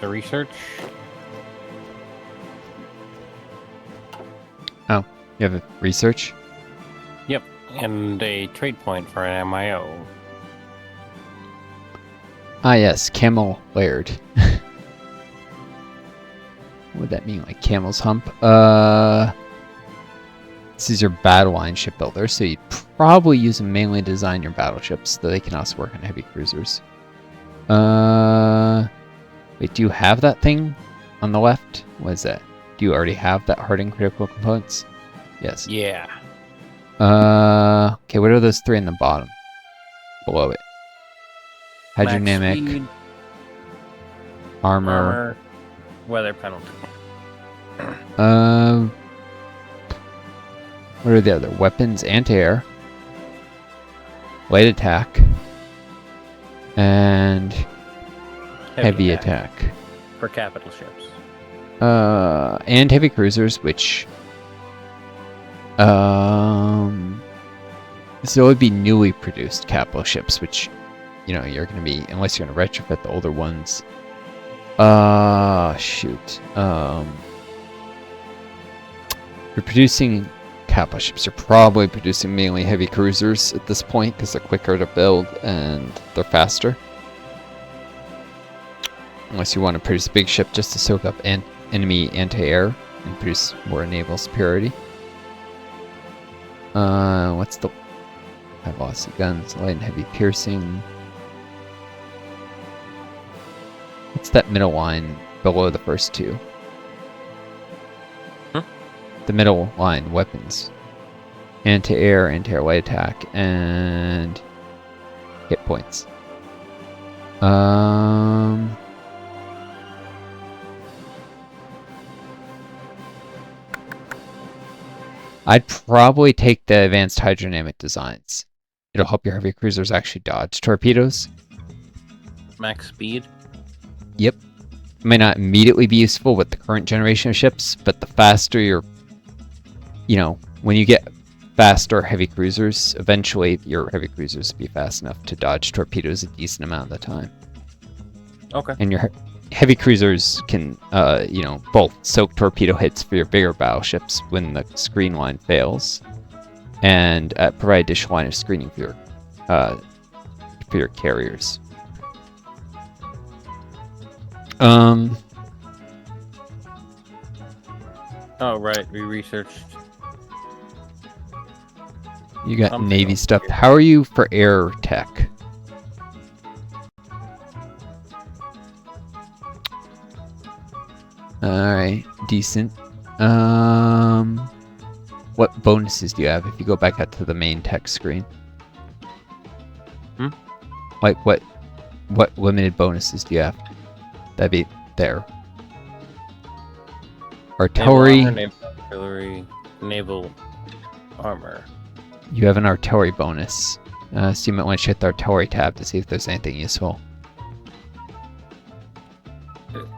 the research. Oh, you have a research? Yep, and a trade point for an MIO. Ah, yes, camel layered. What would that mean? Like camel's hump? This is your battle line shipbuilder, so you'd probably use them mainly to design your battleships, though they can also work on heavy cruisers. Wait, do you have that thing on the left? What is that? Do you already have that hardened critical components? Yes. Yeah. Okay, what are those three in the bottom? Below it. Hydrodynamic, Max speed, armor. Weather penalty. What are the other? Weapons, anti-air, light attack, and heavy attack. For capital ships. And heavy cruisers, which so it would be newly produced capital ships, which you're going to be, unless you're going to retrofit the older ones. Shoot. You're producing capital ships. You're probably producing mainly heavy cruisers at this point because they're quicker to build and they're faster. Unless you want to produce a big ship just to soak up enemy anti-air and produce more naval superiority. What's the high velocity guns, light and heavy piercing? What's that middle line below the first two? The middle line, weapons. Anti-air, anti-air light attack, and hit points. I'd probably take the advanced hydrodynamic designs. It'll help your heavy cruisers actually dodge torpedoes. Max speed? Yep. It may not immediately be useful with the current generation of ships, but the faster you're... when you get faster heavy cruisers, eventually your heavy cruisers will be fast enough to dodge torpedoes a decent amount of the time. Okay. And your heavy cruisers can, both soak torpedo hits for your bigger battleships when the screen line fails, and provide additional line of screening for your carriers. Oh, right. We researched. You got Something Navy else stuff. here. How are you for air tech? Alright, decent. What bonuses do you have if you go back out to the main tech screen? Like what limited bonuses do you have? That'd be there. Artillery. Naval artillery, naval armor. You have an artillery bonus. So you might want to check the artillery tab to see if there's anything useful.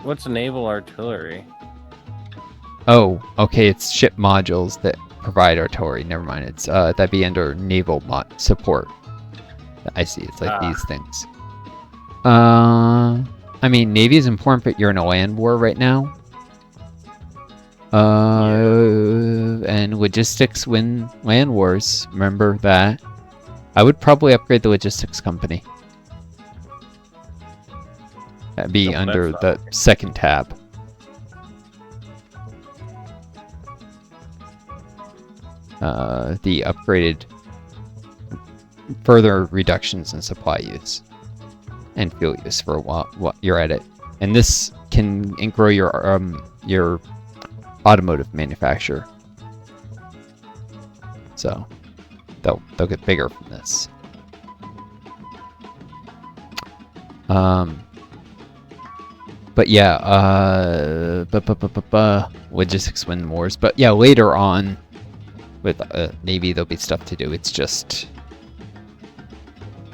What's naval artillery? Oh, okay, it's ship modules that provide artillery. Never mind, it's that'd be under naval support. I see, it's like these things. I mean, Navy is important, but you're in a land war right now. And logistics win land wars. Remember that. I would probably upgrade the logistics company. That'd be under the second tab. The upgraded further reductions in supply use and fuel use for while you're at it. And this can grow your automotive manufacturer. So they'll get bigger from this. But yeah, logistics win wars. But yeah, later on with Navy, there'll be stuff to do. It's just,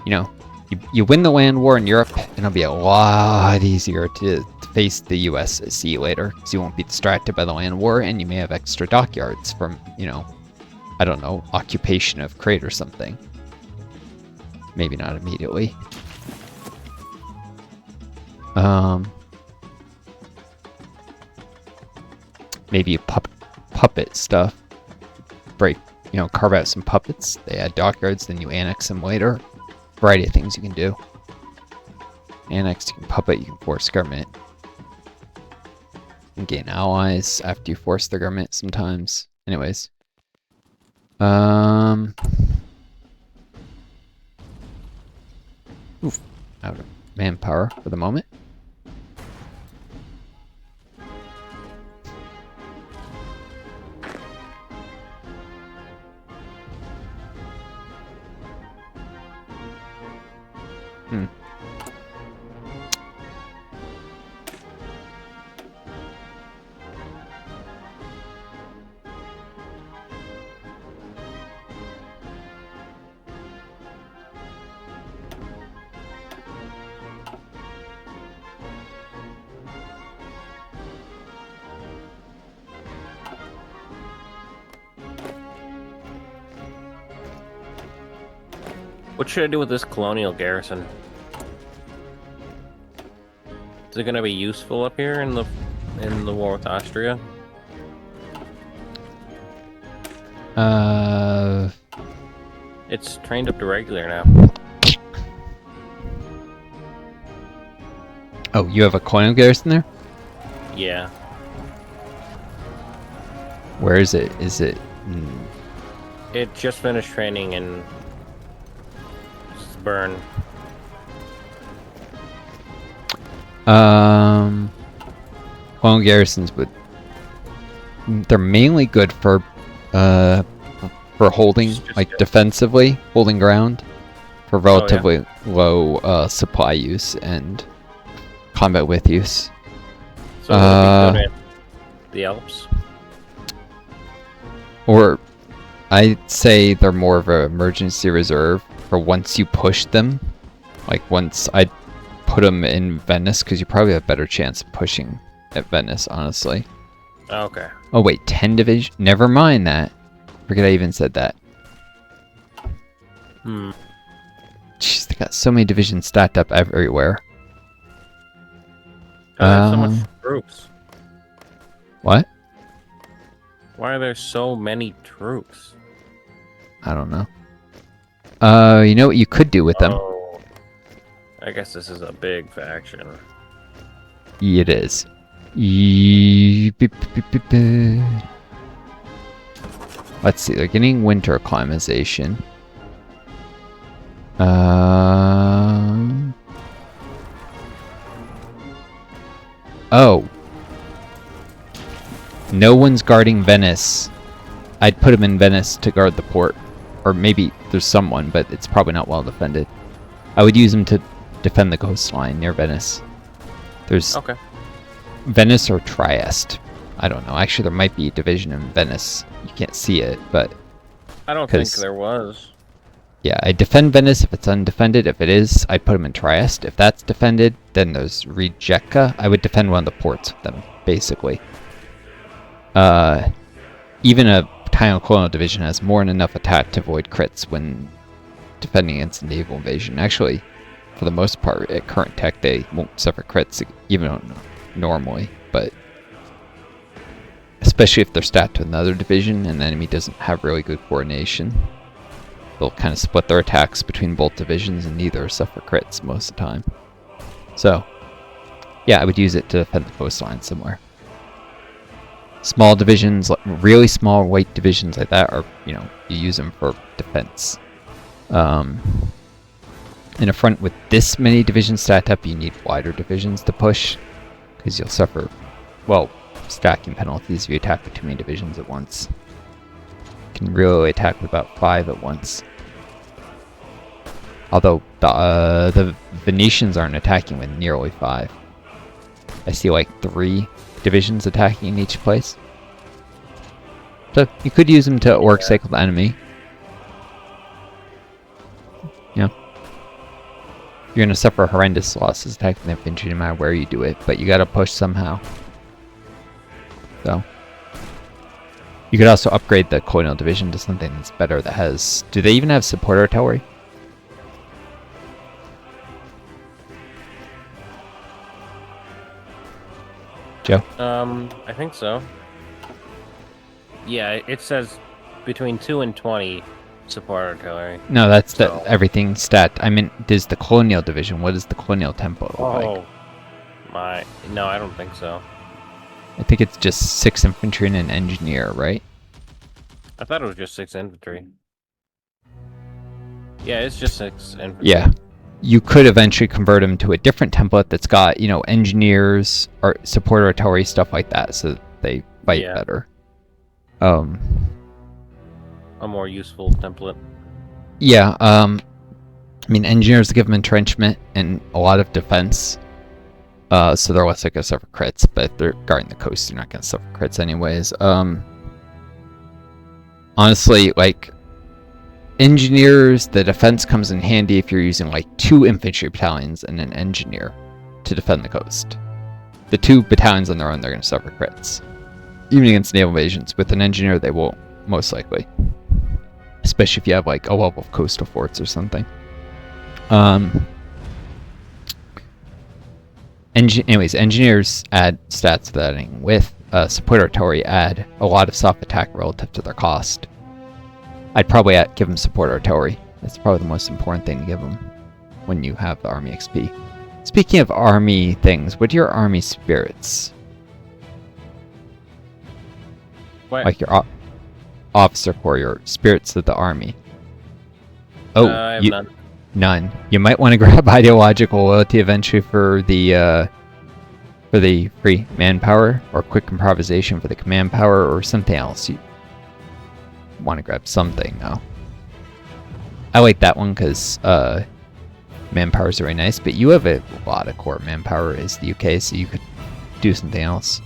you win the land war in Europe, and it'll be a lot easier to face the US Sea later, because you won't be distracted by the land war, and you may have extra dockyards from, I don't know, occupation of Crete or something. Maybe not immediately. maybe puppet stuff. Carve out some puppets. They add dockyards, then you annex them later. Variety of things you can do. Annex, you can puppet, you can force government. You can gain allies after you force the government sometimes. Anyways. Oof. Out of manpower for the moment. What should I do with this colonial garrison? Is it gonna be useful up here in the war with Austria? It's trained up to regular now. Oh, you have a colonial garrison there? Yeah. Where is it? Is it? It just finished training in Burn. Colonial garrisons they're mainly good for holding, like defensively, holding ground, for relatively low supply use and combat with use. So would it be good in the Alps? Or I'd say they're more of an emergency reserve for once you push them. Like once I'd put them in Venice, because you probably have a better chance of pushing at Venice, honestly. Okay. Oh wait, 10 division? Never mind that. Forget I even said that. Jeez, they got so many divisions stacked up everywhere. There's so much troops. What? Why are there so many troops? I don't know. You know what you could do with them? Oh, I guess this is a big faction. It is. Let's see, they're getting winter acclimatization. Oh. No one's guarding Venice. I'd put them in Venice to guard the port. Or maybe there's someone, but it's probably not well defended. I would use them to defend the coastline near Venice. There's Venice or Trieste. I don't know. Actually, there might be a division in Venice. You can't see it, but... I don't think there was. Yeah, I defend Venice if it's undefended. If it is, I put them in Trieste. If that's defended, then there's Rijeka. I would defend one of the ports with them, basically. Even a tiny colonial division has more than enough attack to avoid crits when defending against a naval invasion. Actually, for the most part, at current tech, they won't suffer crits, even normally, but especially if they're stacked to another division and the enemy doesn't have really good coordination. They'll kind of split their attacks between both divisions and neither suffer crits most of the time. So, yeah, I would use it to defend the coastline somewhere. Small divisions, really small white divisions like that are, you use them for defense. In a front with this many divisions stacked up, you need wider divisions to push, because you'll suffer, stacking penalties if you attack with too many divisions at once. You can really attack with about 5 at once. Although the Venetians aren't attacking with nearly 5. I see like 3 divisions attacking in each place. So you could use them to orc cycle the enemy. Yeah. You're gonna suffer horrendous losses attacking the infantry no matter where you do it, but you gotta push somehow. So you could also upgrade the colonial division to something that's better that has... Do they even have support artillery? Joe? I think so. Yeah, it says between 2 and 20 support artillery. No, that's the So- everything stat. I mean, there's the colonial division. What does the colonial tempo look like? Oh, my. No, I don't think so. I think it's just 6 infantry and an engineer, right? I thought it was just 6 infantry. Yeah, it's just 6 infantry. Yeah. You could eventually convert them to a different template that's got, you know, engineers or support artillery, stuff like that, so that they fight Yeah. better. A more useful template. Yeah, I mean, engineers give them entrenchment and a lot of defense. So they're less likely to suffer crits, but if they're guarding the coast, they're not going to suffer crits anyways. Honestly, like, engineers, the defense comes in handy if you're using, like, 2 infantry battalions and an engineer to defend the coast. The 2 battalions on their own, they're going to suffer crits. Even against naval invasions. With an engineer, they won't, most likely. Especially if you have, like, a level of coastal forts or something. Anyways, engineers add stats to that, with support artillery add a lot of soft attack relative to their cost. I'd probably give them support artillery. That's probably the most important thing to give them when you have the army XP. Speaking of army things, what are your army spirits? What? Like your officer corps, your spirits of the army. Oh, I have none. None. You might want to grab ideological loyalty eventually for the free manpower, or quick improvisation for the command power, or something else. You want to grab something now. I like that one because manpower is very nice, but you have a lot of core manpower as the UK, so you could do something else.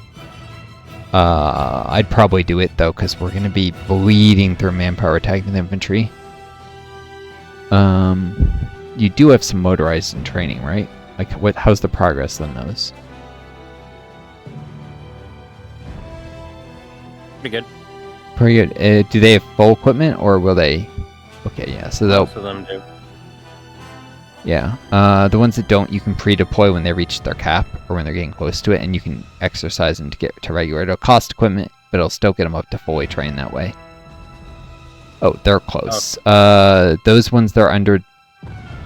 I'd probably do it though, because we're going to be bleeding through manpower attacking the infantry. You do have some motorized in training, right? Like, how's the progress on those? Pretty good. Pretty good. Do they have full equipment, or will they? Okay, yeah. So they'll. Most of them do. Yeah. The ones that don't, you can pre-deploy when they reach their cap or when they're getting close to it, and you can exercise them to get to regular. It'll cost equipment, but it'll still get them up to fully trained that way. Oh, they're close. Okay. Those ones that are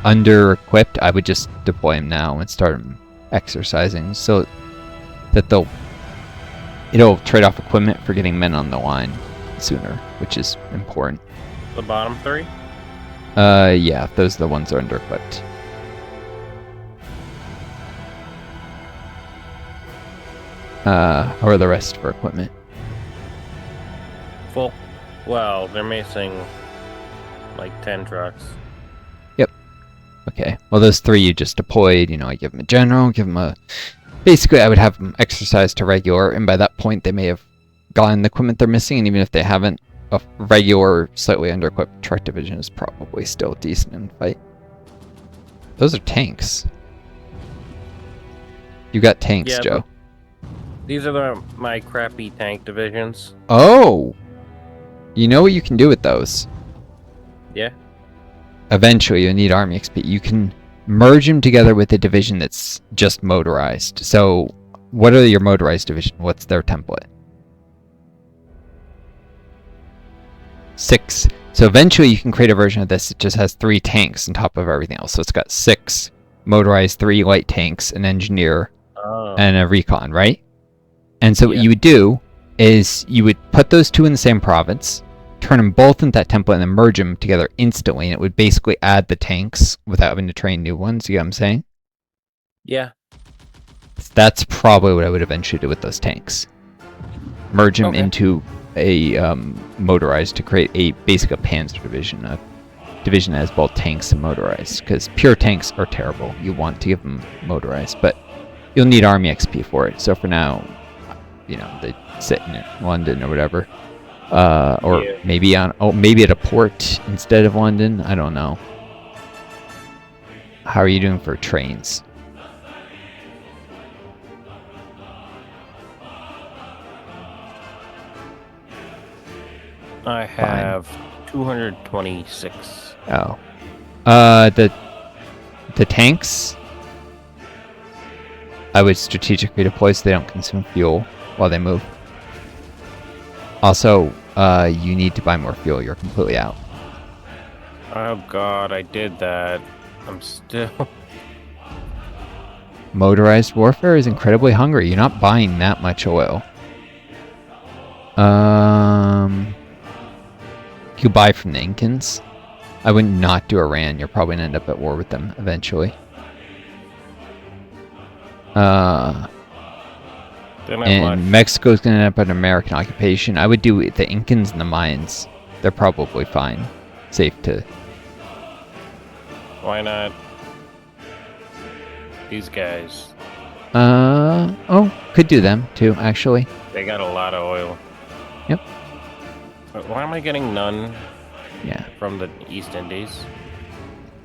under equipped, I would just deploy them now and start them exercising, so that it'll trade off equipment for getting men on the line sooner, which is important. The bottom 3? Yeah, those are the ones that are under equipped. How are the rest for equipment? Full. Well, they're missing like 10 trucks. Yep. Okay. Well, those 3 you just deployed, you know, I give them a general, give them a... Basically, I would have them exercise to regular, and by that point, they may have gotten the equipment they're missing, and even if they haven't, a regular, slightly under-equipped truck division is probably still decent in fight. Those are tanks. You got tanks, Yeah, Joe. These are my crappy tank divisions. Oh! You know what you can do with those? Yeah. Eventually, you'll need Army XP. You can merge them together with a division that's just motorized. So, what are your motorized division? What's their template? 6. So eventually you can create a version of this that just has 3 tanks on top of everything else. So it's got 6 motorized, 3 light tanks, an engineer, and a recon, right? And so what you would do is you would put those 2 in the same province, turn them both into that template, and then merge them together instantly, and it would basically add the tanks without having to train new ones. You get what I'm saying? Yeah. That's probably what I would eventually do with those tanks. Merge them into a motorized to create a basic panzer division, a division that has both tanks and motorized, because pure tanks are terrible. You want to give them motorized, but you'll need army XP for it. So for now, you know, they sit in London or whatever, or maybe maybe at a port instead of London. I don't know. How are you doing for trains? I have 226. Oh. The tanks, I would strategically deploy so they don't consume fuel while they move. Also, you need to buy more fuel. You're completely out. Oh god, I did that. I'm still... Motorized warfare is incredibly hungry. You're not buying that much oil. You could buy from the Incans. I would not do Iran. You're probably going to end up at war with them eventually. And Mexico's going to end up an American occupation. I would do the Incans and the Mayans. They're probably fine. Safe to... Why not these guys? Oh, could do them too, actually. They got a lot of oil. Yep. But why am I getting none? Yeah. From the East Indies?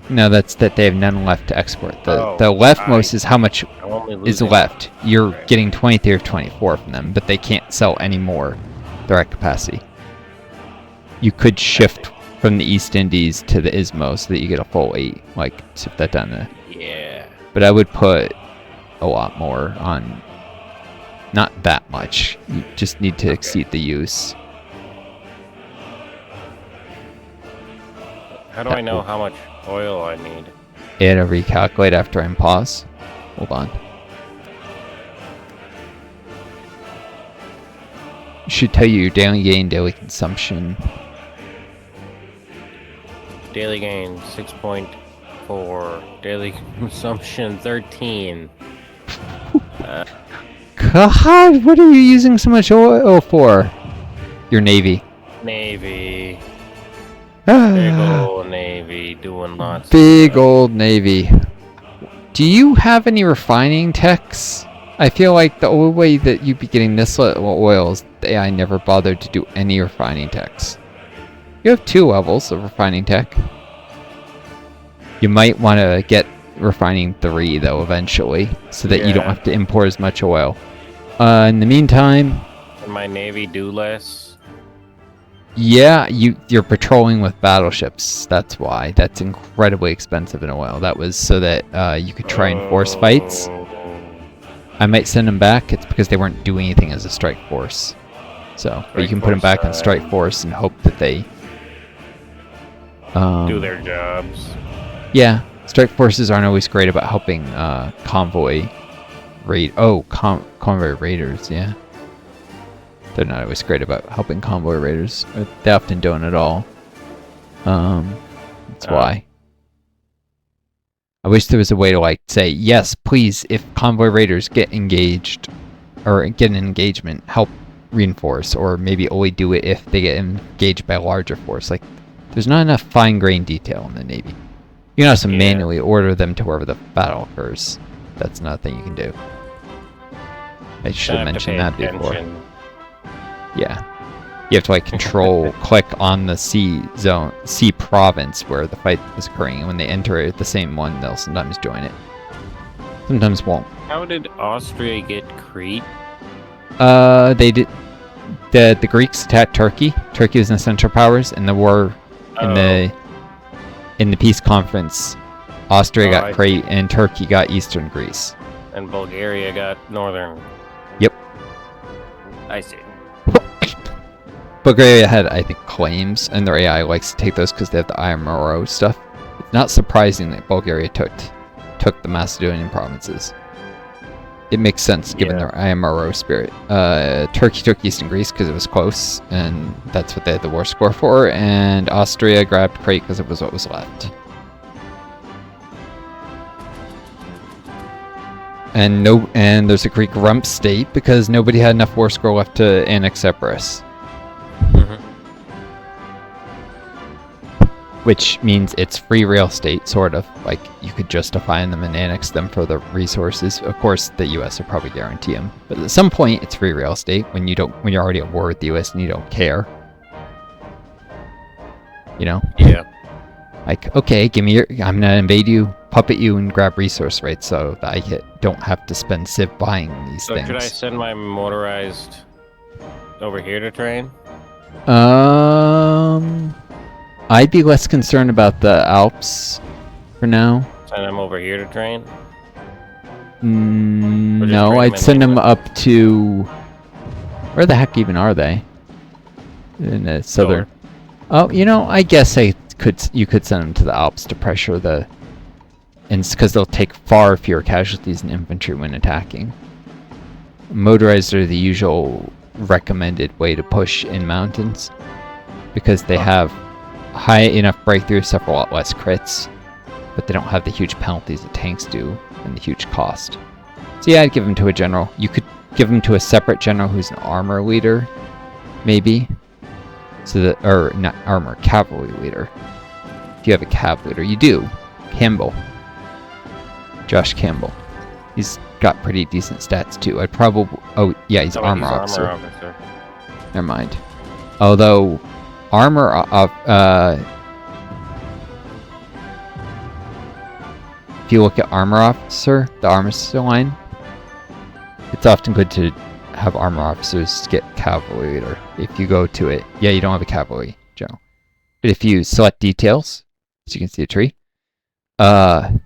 No, that's that they have none left to export. The leftmost is how much is left. You're getting 23 or 24 from them, but they can't sell any more. They're at capacity. You could shift from the East Indies to the Isthmo so that you get a full 8. Like, shift that down there. Yeah. But I would put a lot more on... Not that much. You just need to exceed the use. How do I know how much oil I need? And a recalculate after I pause. Hold on. It should tell you your daily gain, daily consumption. Daily gain 6.4. Daily consumption 13. God, what are you using so much oil for? Your Navy. Navy. Big old Navy doing lots Big of stuff. old Navy. Do you have any refining techs? I feel like the only way that you'd be getting this little oil is the AI never bothered to do any refining techs. You have 2 levels of refining tech. You might want to get refining 3 though eventually, so that you don't have to import as much oil. In the meantime... Can my Navy do less? Yeah, you're patrolling with battleships. That's why. That's incredibly expensive in oil. That was so that you could try and force fights. I might send them back. It's because they weren't doing anything as a strike force. So, but you can put them back on strike force and hope that they do their jobs. Yeah, strike forces aren't always great about helping convoy convoy raiders. Yeah. They're not always great about helping convoy raiders. They often don't at all. That's why. I wish there was a way to like say, yes, please, if convoy raiders get engaged or get an engagement, help reinforce, or maybe only do it if they get engaged by a larger force. Like, there's not enough fine-grained detail in the Navy. You can also manually order them to wherever the battle occurs. That's another thing you can do. I should have mentioned that before. Yeah. You have to like control, click on the C zone, C province where the fight is occurring, and when they enter the same one, they'll sometimes join it. Sometimes won't. How did Austria get Crete? They did. The Greeks attacked Turkey. Turkey was in the Central Powers, and the war in the peace conference. Austria got Crete, and Turkey got Eastern Greece. And Bulgaria got Northern. Yep. I see. Bulgaria had, I think, claims, and their AI likes to take those because they have the IMRO stuff. It's not surprising that Bulgaria took the Macedonian provinces. It makes sense given their IMRO spirit. Turkey took Eastern Greece because it was close, and that's what they had the war score for, and Austria grabbed Crete because it was what was left. And there's a Greek rump state because nobody had enough war score left to annex Cyprus. Which means it's free real estate, sort of. Like, you could justify them and annex them for the resources. Of course, the U.S. will probably guarantee them. But at some point, it's free real estate when you're already at war with the U.S. and you don't care. You know? Yeah. Like, okay, give me I'm gonna invade you, puppet you, and grab resource rates so that I don't have to spend civ buying these things. So should I send my motorized over here to train? I'd be less concerned about the Alps for now. Send them over here to train? No, I'd send them up to... Where the heck even are they? in the southern. Oh, you know, I guess you could send them to the Alps to pressure the, and it's because they'll take far fewer casualties than infantry when attacking. Motorized are the usual recommended way to push in mountains because they have high enough breakthroughs, suffer a lot less crits, but they don't have the huge penalties that tanks do and the huge cost. So yeah, I'd give them to a general. You could give them to a separate general who's an armor leader, maybe. So that, or not armor, cavalry leader. If you have a cav leader, you do. Campbell. Josh Campbell. He's got pretty decent stats too. I'd probably, oh yeah, he's armor officer. Never mind. Although, if you look at armor officer, the armor line, it's often good to have armor officers get cavalry leader. If you go to it, yeah, you don't have a cavalry general. But if you select details, so you can see a tree, and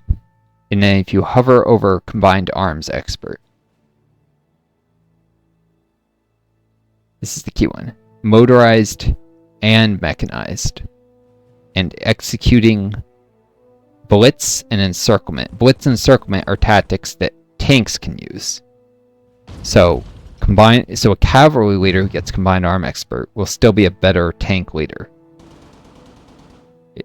then if you hover over combined arms expert, this is the key one, motorized and mechanized, and executing blitz and encirclement. Blitz and encirclement are tactics that tanks can use. So a cavalry leader who gets combined arm expert will still be a better tank leader.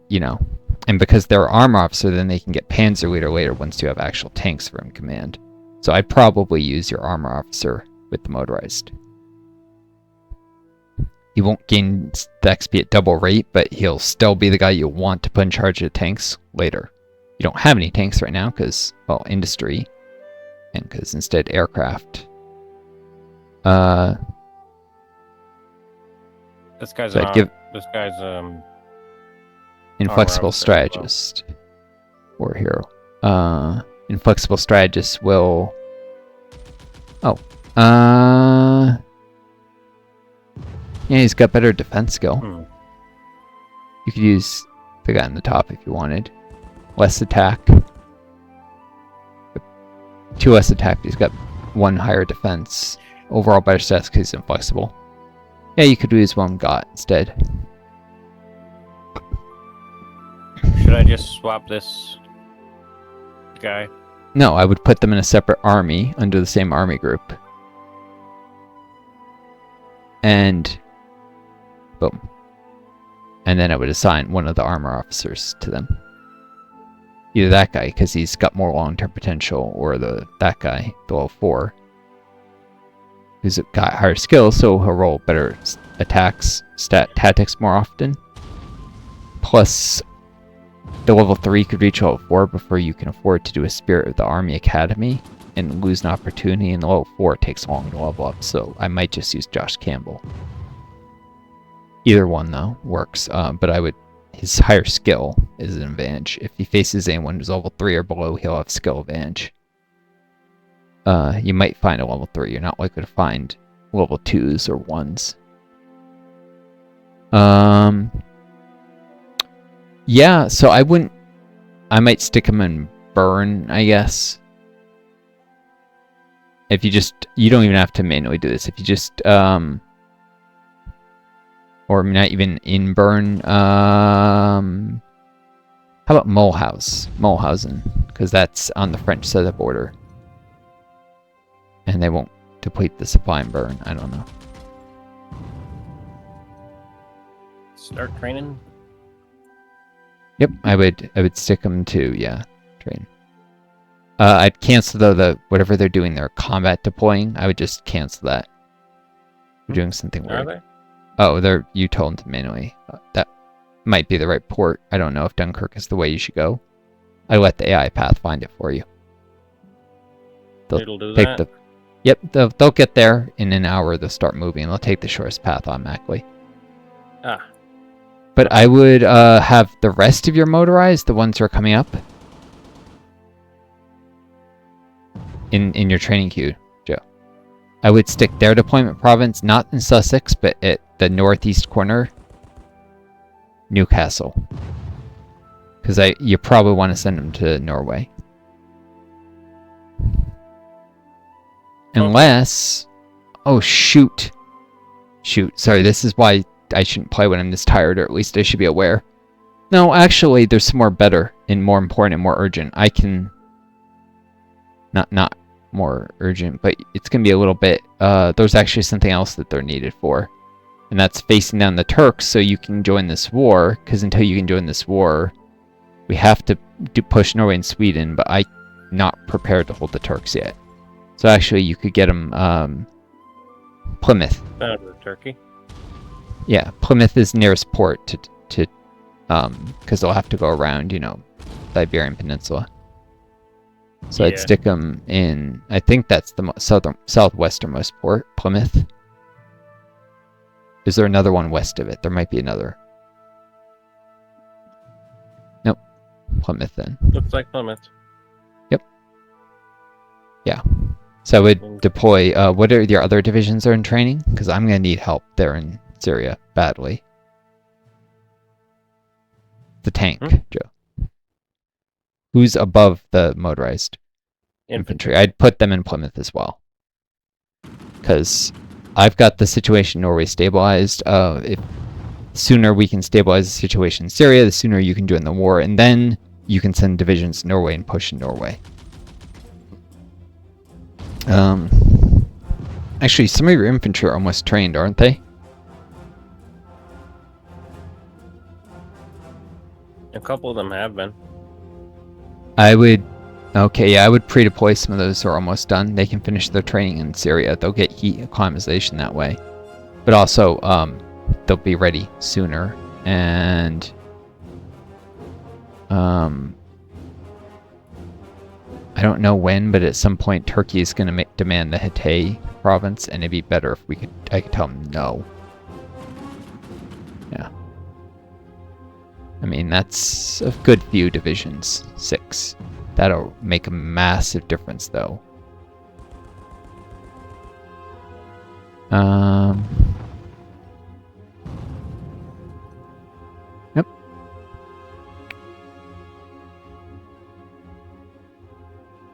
You know, and because they're armor officer, then they can get panzer leader later once you have actual tanks for in command. So I'd probably use your armor officer with the motorized. He won't gain the XP at double rate, but he'll still be the guy you want to put in charge of tanks later. You don't have any tanks right now because, well, industry, and because instead aircraft. This guy's inflexible strategist or hero. Inflexible strategist will. Yeah, he's got better defense skill. You could use the guy on the top if you wanted. Less attack. 2 less attack, but he's got 1 higher defense. Overall better stats because he's inflexible. Yeah, you could use one got instead. Should I just swap this guy? No, I would put them in a separate army under the same army group. And boom. And then I would assign one of the armor officers to them. Either that guy, because he's got more long-term potential, or that guy, the level 4, who's got higher skills, so he'll roll better attacks, tactics more often. Plus, the level 3 could reach level 4 before you can afford to do a Spirit of the Army Academy and lose an opportunity, and the level 4 takes long to level up, so I might just use Josh Campbell. Either one, though, works, but his higher skill is an advantage. If he faces anyone who's level 3 or below, he'll have skill advantage. You might find a level 3. You're not likely to find level 2s or 1s. Yeah, so I might stick him in burn, I guess. If you don't even have to manually do this. If you just, or not even in burn, how about Mulhausen, because that's on the French side of the border. And they won't deplete the supply and burn, I don't know. Start training? Yep, I would stick them to, yeah, train. I'd cancel though whatever they're doing, their combat deploying, I would just cancel that. We're doing something weird. Are they? Oh, you told them to manually. That might be the right port. I don't know if Dunkirk is the way you should go. I let the AI path find it for you. It'll do that? Yep, they'll get there in an hour. They'll start moving. They'll take the shortest path automatically. Ah. But I would have the rest of your motorized, the ones who are coming up, in your training queue, Joe. I would stick their deployment province not in Sussex, but at the northeast corner, Newcastle. Because you probably want to send them to Norway. Unless... Oh, shoot. Sorry, this is why I shouldn't play when I'm this tired, or at least I should be aware. No, actually, there's some more better and more important and more urgent. I can... Not more urgent, but it's going to be a little bit... there's actually something else that they're needed for. And that's facing down the Turks so you can join this war, because until you can join this war, we have to push Norway and Sweden, but I'm not prepared to hold the Turks yet. So actually, you could get them Plymouth. Out of Turkey. Yeah, Plymouth is nearest port to because they'll have to go around, you know, the Iberian Peninsula. So I'd stick them in. I think that's the southwesternmost port, Plymouth. Is there another one west of it? There might be another. Nope, Plymouth then. Looks like Plymouth. Yep. Yeah. So I would deploy. What are your other divisions are in training? Because I'm gonna need help there in Syria badly. The tank, Joe. Who's above the motorized infantry? I'd put them in Plymouth as well. Because I've got the situation in Norway stabilized. If sooner we can stabilize the situation in Syria, the sooner you can join the war, and then you can send divisions to Norway and push in Norway. Actually, some of your infantry are almost trained, aren't they? A couple of them have been. I would... Okay, yeah, I would pre-deploy some of those who are almost done. They can finish their training in Syria. They'll get heat acclimatization that way. But also, they'll be ready sooner. And... I don't know when, but at some point Turkey is going to demand the Hatay province, and it'd be better if I could tell them no. Yeah. I mean, that's a good few divisions. 6. That'll make a massive difference, though. Yep.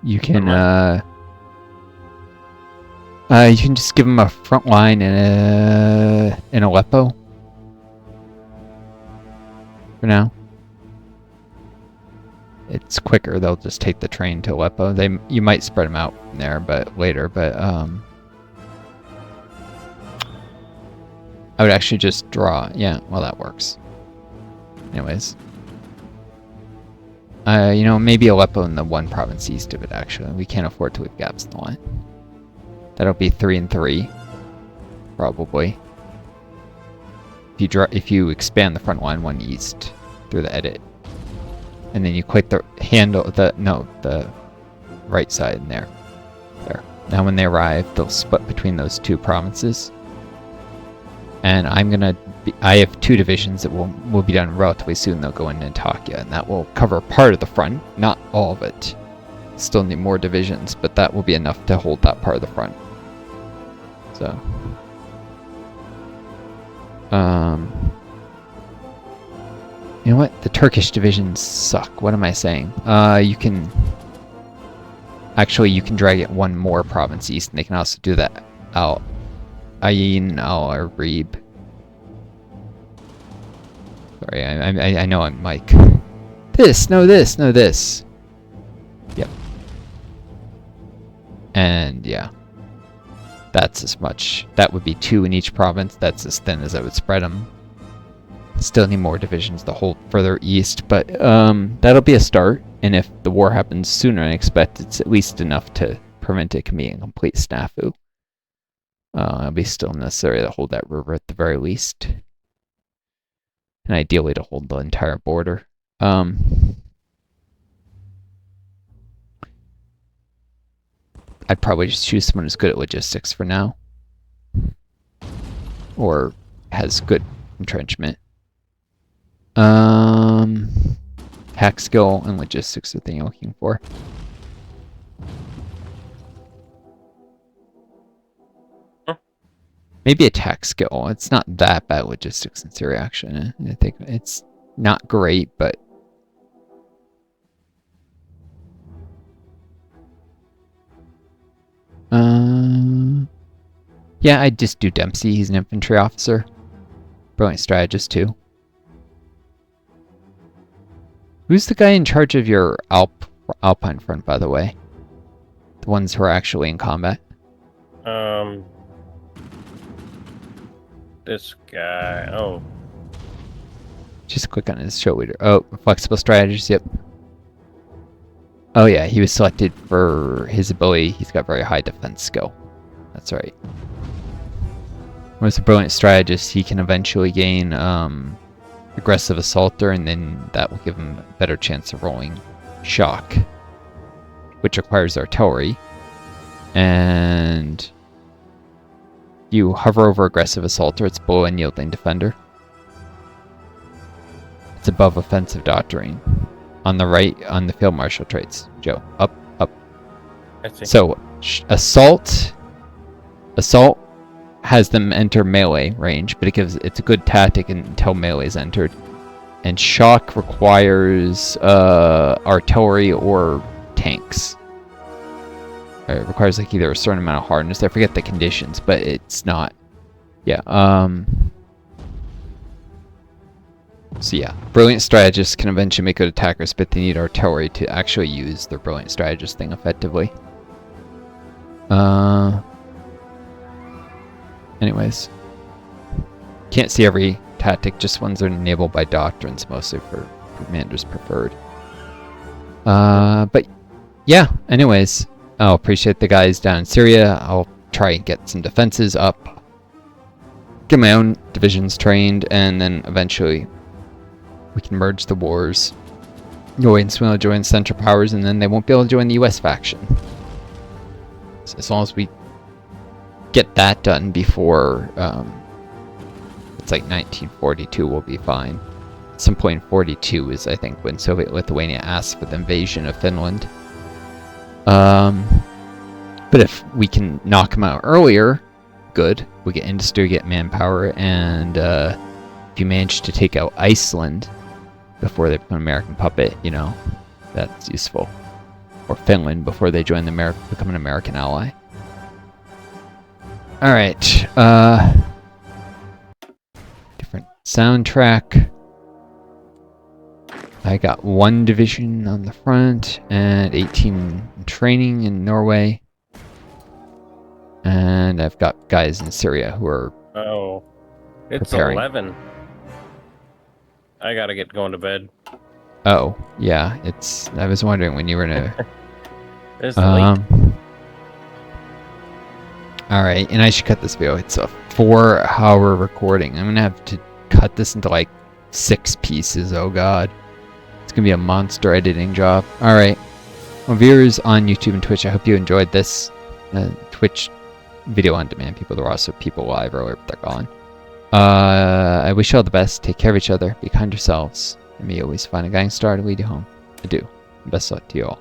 You can, you can just give them a front line in Aleppo. For now. It's quicker. They'll just take the train to Aleppo. You might spread them out from there, but later. But I would actually just draw. Yeah, well, that works. Anyways, you know, maybe Aleppo and the one province east of it. Actually, we can't afford to leave gaps in the line. That'll be 3 and 3, probably. If you expand the front line 1 east through the edit. And then you click the the right side in there. There. Now when they arrive, they'll split between those 2 provinces. And I have 2 divisions that will be done relatively soon. They'll go into Antakya, and that will cover part of the front, not all of it. Still need more divisions, but that will be enough to hold that part of the front. So, you know what? The Turkish divisions suck. What am I saying? You can drag it 1 more province east, and they can also do that out. Ayin al-Arib. Sorry, I know I'm Mike. This, no this, no this. Yep. And yeah. That's as much. That would be 2 in each province. That's as thin as I would spread them. Still need more divisions to hold further east, but that'll be a start. And if the war happens sooner than I expect, it's at least enough to prevent it from being a complete snafu. It'll be still necessary to hold that river at the very least. And ideally to hold the entire border. I'd probably just choose someone who's good at logistics for now. Or has good entrenchment. Hack skill and logistics are the thing you're looking for. Maybe attack skill. It's not that bad logistics in Syria, actually. I think it's not great, but... yeah, I'd just do Dempsey. He's an infantry officer. Brilliant strategist too. Who's the guy in charge of your Alpine front, by the way? The ones who are actually in combat. This guy. Oh, Just click on his show leader. Oh, flexible strategist. Yep. Oh yeah, he was selected for his ability. He's got very high defense skill. That's right. Whereas a brilliant strategist, he can eventually gain aggressive assaulter, and then that will give him a better chance of rolling shock, which requires artillery. And you hover over aggressive assaulter, it's below unyielding defender. It's above offensive doctrine. On the right, on the field marshal traits. Joe, up, up. I see. So, assault has them enter melee range, but it's a good tactic until melee is entered. And shock requires artillery or tanks. It requires like either a certain amount of hardness. I forget the conditions, but it's not. Yeah. So yeah, brilliant strategists can eventually make good attackers, but they need artillery to actually use their brilliant strategist thing effectively. Anyways, can't see every tactic, just ones that are enabled by doctrines, mostly for commanders preferred. But yeah, anyways, I'll appreciate the guys down in Syria. I'll try and get some defenses up, get my own divisions trained, and then eventually we can merge the wars. Norway and Sweden will join Central Powers, and then they won't be able to join the US faction. So as long as we get that done before it's like 1942, we'll be fine. At some point in 42 is, I think, when Soviet Lithuania asked for the invasion of Finland. But if we can knock them out earlier, good. We get industry, get manpower, and if you manage to take out Iceland before they become an American puppet, you know, that's useful. Or Finland before they join become an American ally. Alright, different soundtrack. I got 1 division on the front and 18 in training in Norway. And I've got guys in Syria who are it's preparing. 11. I gotta get going to bed. Oh, yeah, I was wondering when you were gonna It's late. Alright, and I should cut this video. It's a 4-hour recording. I'm gonna have to cut this into like 6 pieces. Oh god. It's gonna be a monster editing job. Alright. Well, viewers on YouTube and Twitch, I hope you enjoyed this Twitch video on demand. There were also people live earlier, but they're gone. I wish you all the best. Take care of each other. Be kind yourselves. And may you always find a guiding star to lead you home. Adieu. Best luck to you all.